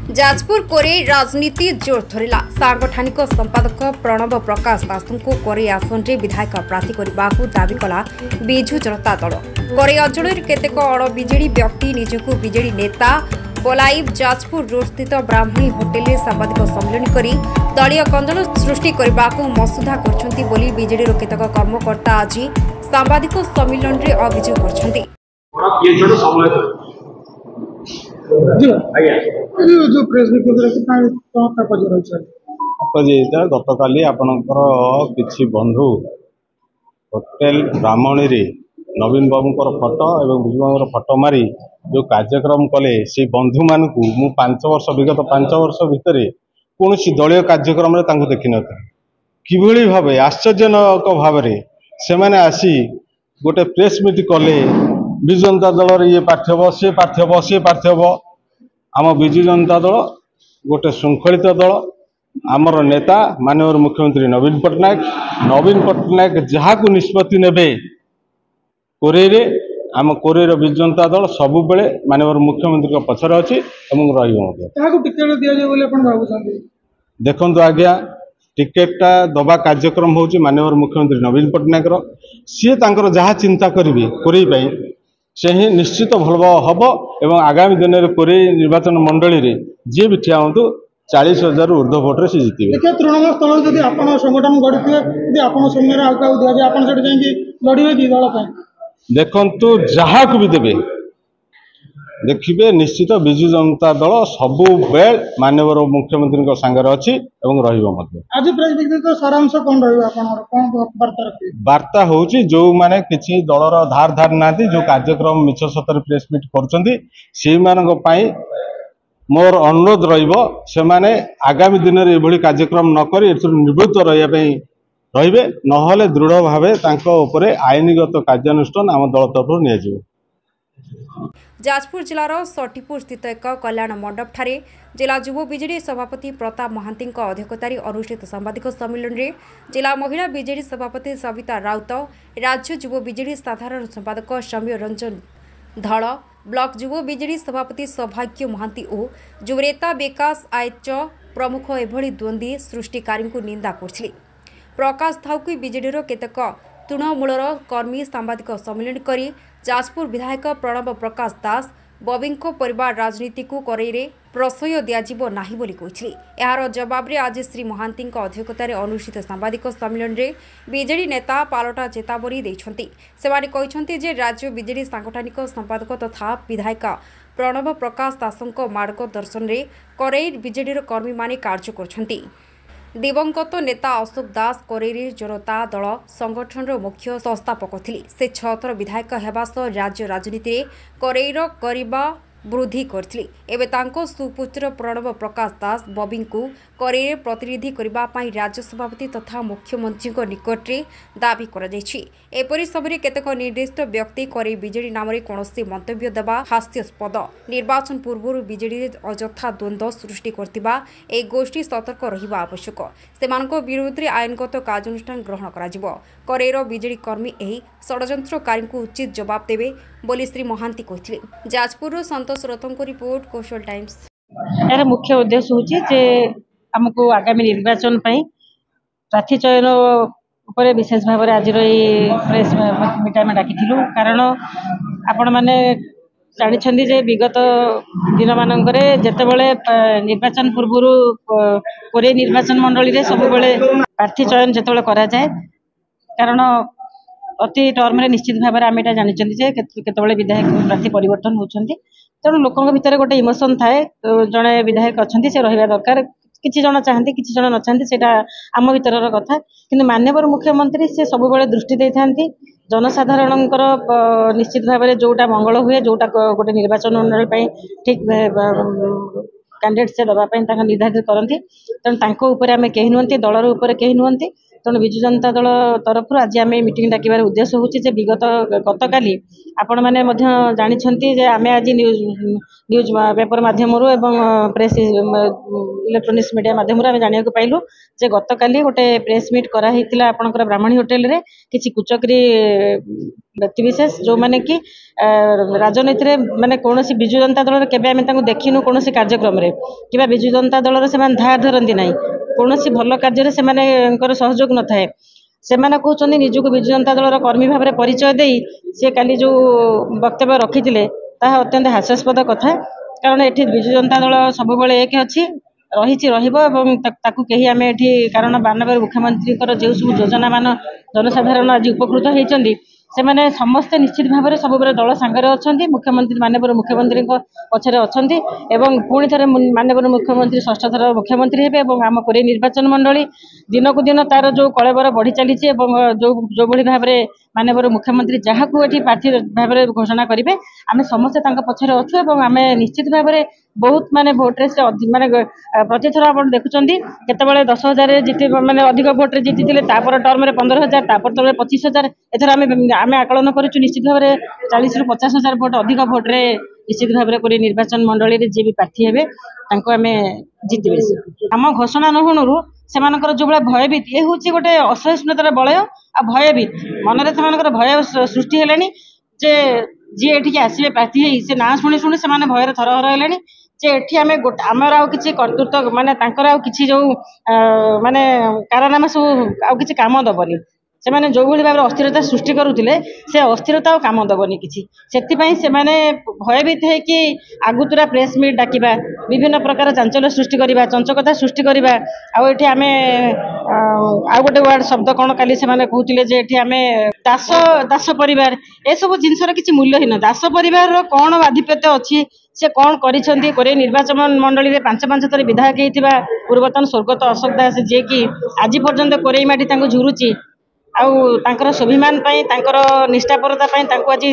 जाजपुर कोरे राजनीति जोर धरला। सांगठनिक संपादक प्रणव प्रकाश दास को कोरे आसन में विधायक प्रार्थी करने को दावी कला बिजु जनता दल। कोरे अंचल केतेक अण विजेडी व्यक्ति निजक विजेडी नेता बोलाई जाजपुर रोड स्थित ब्राह्मणी होटेल सांबादिक सम्मेलन कर दलीय कंदल सृष्टि करने को मसुधा कर विजेडी केतेक कर्मकर्ता आज सांबादिक सम्मेलन में अभियोग कर गतकाली आपणकर किछि बंधु होटेल ब्राह्मणी नवीन बाबूर फटो और विजु बाबूर फटो मारी जो कार्यक्रम कले से बंधु मान मु 5 वर्ष विगत 5 वर्ष भितर कौन दलीय कार्यक्रम देखी न कि भाव आश्चर्यजनक भाव से आसी गोटे प्रेस मीट कले विजु जनता दल ये पार्थ्यव सी पार्थ्यव सी पार्थ्यव आम विजु जनता दल गोटे श्रृंखलित दल आमर नेता माननीय मुख्यमंत्री नवीन पट्टनायक जहाँ को निष्पत्ति नेबे कोरे आम कोरे विजु जनता दल सबु बेले माननीय मुख्यमंत्री पछरे अच्छी देखु आज्ञा टिकेटा दबा कार्यक्रम हूँ माननीय मुख्यमंत्री नवीन पट्टनायक सी जहाँ चिंता करेंगे कोरे से ही निश्चित भल हम और आगामी दिन में कोरे निर्वाचन मंडली रे जी भी ठिया हूँ 40,000 ऊर्ध भोट्रे से जीते तृणमूल स्थल जब आप संगठन गढ़ी देखु जहाँ को भी देवे देखिए निश्चित विजु जनता दल सबु बेल माननीय मुख्यमंत्री सांगे अच्छी आज सारांश कौन वार्ता हूँ जो मैंने किसी दलर धार धार ना जो कार्यक्रम मिछ सतर प्रेस मीट कर मोर अनुरोध रही आगामी दिन में ये कार्यक्रम नक निवृत्त रही ना दृढ़ भाव आईनगत कार्यानुष्ठान आम दल तरफ नि जाजपुर जिलार सटीपुर स्थित एक कल्याण मंडप ठारे जिला युव बीजेडी सभापति प्रताप महांती अध्यक्षतार अनुष्ठित सांबादिक सम्मेलन में जिला महिला बीजेडी सभापति सविता राउत राज्य युव बीजेडी साधारण संपादक सौम्य रंजन धड़ ब्लॉक युव बीजेडी सभापति सौभाग्य महांती और युवनेता विकास आयच प्रमुख एभली द्वंद्वी सृष्टिकारी को निंदा करथिले। प्रकाश थाउकी बीजेडी केतेक तृणमूलर कर्मी सांबादिक सम्मेलन करी जाजपुर विधायक प्रणव प्रकाश दास बबी परिवार राजनीति को करैरे प्रशय दिज्व ना बोली यार जवाब रे आज श्री महांती अध्यक्षतार अनुष्ठित सांबादिक सम्मेलन में बीजेडी नेता पालटा चेतावनी देइछन्ति। सेमाने कहिछन्ति जे राज्य बीजेडी सांगठनिक संपादक तथा विधायक प्रणव प्रकाश दासଙ୍କ मार्गदर्शन रे करैर बीजेडी कर्मी माने कार्य करछन्ति। दिवंगत नेता अशोक दास कोरेरी जनता दल संगठन मुख्य संस्थापक थिले। से 6 थर विधायक हेबा सह राज्य राजनीति कोरेर करबा वृद्धि करथिले। एबे तांको सुपुत्र प्रणव प्रकाश दास बबी को कोरेर प्रतिनिधि करबा पई राज्य सभापति तथा मुख्यमंत्री निकट रे दाबी करा जायछि। एपरि समय केतेक निर्दिष्ट व्यक्ति कोरे बीजेडी नाम रे कोनोसी मंतव्य देबा हास्यास्पद। निर्वाचन पूर्व बीजेडी अजथा द्वंद्व सृष्टि करतिबा ए गोष्ठी सतर्क रहिबा आवश्यक। सेमानक विरुद्ध रे आईनगत कार्यानुष्ठान ग्रहण करा जिवो। कोरेर बीजेडी कर्मी एही षडयंत्रकारी को उचित जवाब देबे बोली श्री महांती कहिथिले। जाजपुर संतोष रतंको रिपोर्ट कौशल टाइम्स। यार मुख्य उद्देश्य होची आमको आगामी निर्वाचन प्रार्थी चयन उपर विशेष भाव में आज प्रेस मीटा में डाकी कारण आपण मैंने जानी जे विगत दिन मानक जितेबले निर्वाचन पूर्व कोरे निर्वाचन मंडली सब प्रार्थी चयन जिते कराए कारण अति टर्म निश्चित भाव में आम जानी केतबले विधायक प्रार्थी परिवर्तन होती तेणु लोकों भितर गोटे इमोशन थाए जड़े विधायक अच्छा से रहा दरकार किसी जन चाहती किसी जन न चाहती से आम भीतर कथा कि माननीय मुख्यमंत्री से सब दृष्टि दे था जनसाधारण निश्चित भाव में जोटा मंगल हुए जोटा गोटे निर्वाचन मंडल ठीक कैंडिडेट से दवापाई निर्धारित करती तेणु आम कहीं नुहति दलर उपर कहीं नुहति तेणु विजु जनता दल तरफ आज आम मीटिंग डाकिबार उद्देश्य होची जे विगत गतकाली आपण माने मध्य जानिछंती जे आमे आज न्यूज पेपर माध्यम एवं प्रेस इलेक्ट्रोनिक्स मीडिया माध्यम आम जानिया को पाइलु जे गतकाली गोटे प्रेस मीट करा हितिला आपनकर ब्राह्मणी होटेल रे किछि कुचक्री व्यक्तिविशेष जो माने कि राजनीति रे माने कोनोसी विजु जनता दल केबे आमे तांको देखिनु कोनोसी कार्यक्रम रे किबा विजु जनता दल रे सेमान धार धरंती नाही कोनोसी भल कार्य रे सेमानेकर सहयोग न थाए सेमाने कहउचंदी निजुको विजु जनता दल कर्मी भाव परिचय देई से काली जो वक्तव्य रखिथिले ताहा अत्यंत हास्यास्पद कथा कारण एठी विजु जनता दल सब बेले एक अछि रहिछि रहिबो एवं ताकू केही आमे एठी कारण माननीय मुख्यमंत्री जो सब योजना मान जनसाधारण आज उपकृत होइचंदी सेमाने समस्त निश्चित भाव में सब दल सांगरे अच्छी मुख्यमंत्री माननीय मुख्यमंत्री पछरे अच्छी एवं पुणी थे माननीय मुख्यमंत्री षष्ठ थर मुख्यमंत्री हेबे एवं आम कोरे निर्वाचन मंडली दिन को दिन तार जो कलेबर बढ़ी चली जो भाव में माननीय मुख्यमंत्री जहाँ को ये प्रार्थी भाव में घोषणा करेंगे आम समस्ते पछरे अच्छु एवं आम निश्चित भाव में बहुत माने भोट्रे से माने प्रतिथर आप देखुं केतबले 10,000 जीति माने अधिक भोट्रे जीति तापर टर्म में 15,000 तापर टर्म 25,000 एथर आम आकलन करूँ निश्चित भाव में 40,000 ରୁ 50,000 भोट अधिक भोट्रे निश्चित भाव में कोई निर्वाचन मंडली में जी भी प्रार्थी हेबे तांको आमे जितबे आम घोषणा न होणु सेमानकर जो भाई भयभीत ये हूँ गोटे असहिष्णुतार बलय आ भयभीत मनरे से भय सृष्टि हेलानी जे जी एठिक आसवे प्रार्थी से ना शुणी शुणी से भयर थरहर हेलानी जे एठी आमे आमर आउ किछि कर्तृत्व माने तांकर आउ किछि जो माने कारनामा सब आउ किछि काम दबनी से माने जो भली भाव अस्थिरता सृष्टि करुथिले से अस्थिरता आउ काम दबनी किछि सेति से माने भयभीत है कि आगुतुरा प्रेस मीट डाकिबा विभिन्न प्रकार चांचल्य सृष्टि करिबा चंचकता सृष्टि करिबा आउ एठी आमे आउ गोटे वर्ड शब्द कौन काली से माने कहउथिले जे एठी आमे दास परिवार ए सब जिनसर किछि मूल्यहीन दास परिवार रो कौन आधिपत्य अछि से कौन करिसेंती कोरे निर्वाचन मंडली रे 5 थर विधायक हेतिबा पूर्वतन स्वर्गत अशोक दास जे कि आज पर्यंत कोरेई माटी तांको झुरुची आउ तांकर स्वाभिमान पई तांकर निष्ठापरता पई तांको आज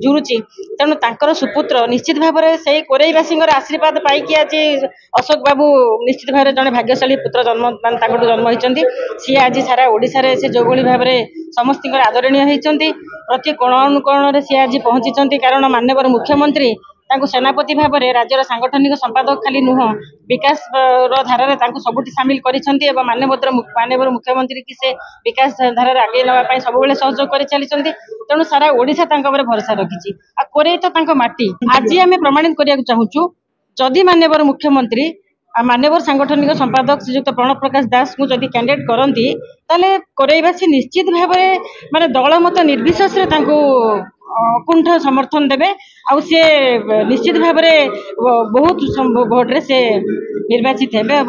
झुरुची तेणु तांकर सुपुत्र निश्चित भाव में से कोरेईवासी आशीर्वाद पाई आज अशोक बाबू निश्चित भाव जड़े भाग्यशाली पुत्र जन्म मान जन्म होती सी आज सारा ओडिशा रे से जो भाव में समस्त आदरणीय होती प्रति कोण अनुकोण सी आज पहुंची कारण माननीय मुख्यमंत्री तांको सेनापति भाव में राज्यर सांगठनिक संपादक खाली नुह विकास धारा रे सबुठी सामिल करिसेंती एवं माननीय मुख्यमंत्री की से विकास धारा रे आगे नवा सब सहयोग कर चली तेणु सारा ओडिशा तांको ऊपर भरोसा रखिछि आ कोरे तो तांको माटी आज आम प्रमाणित करिया चाहूँ जदि माननीय मुख्यमंत्री माननीय सांगठनिक संपादक श्रीयुक्त प्रणव प्रकाश दास को जदि कैंडिडेट करती ताले कोरेईवासी निश्चित भाव में माने दल मत निर्विशेष कुंठ समर्थन देवे आउ से निश्चित भाव में बहुत भोट्रे से निर्वाचित हेबे।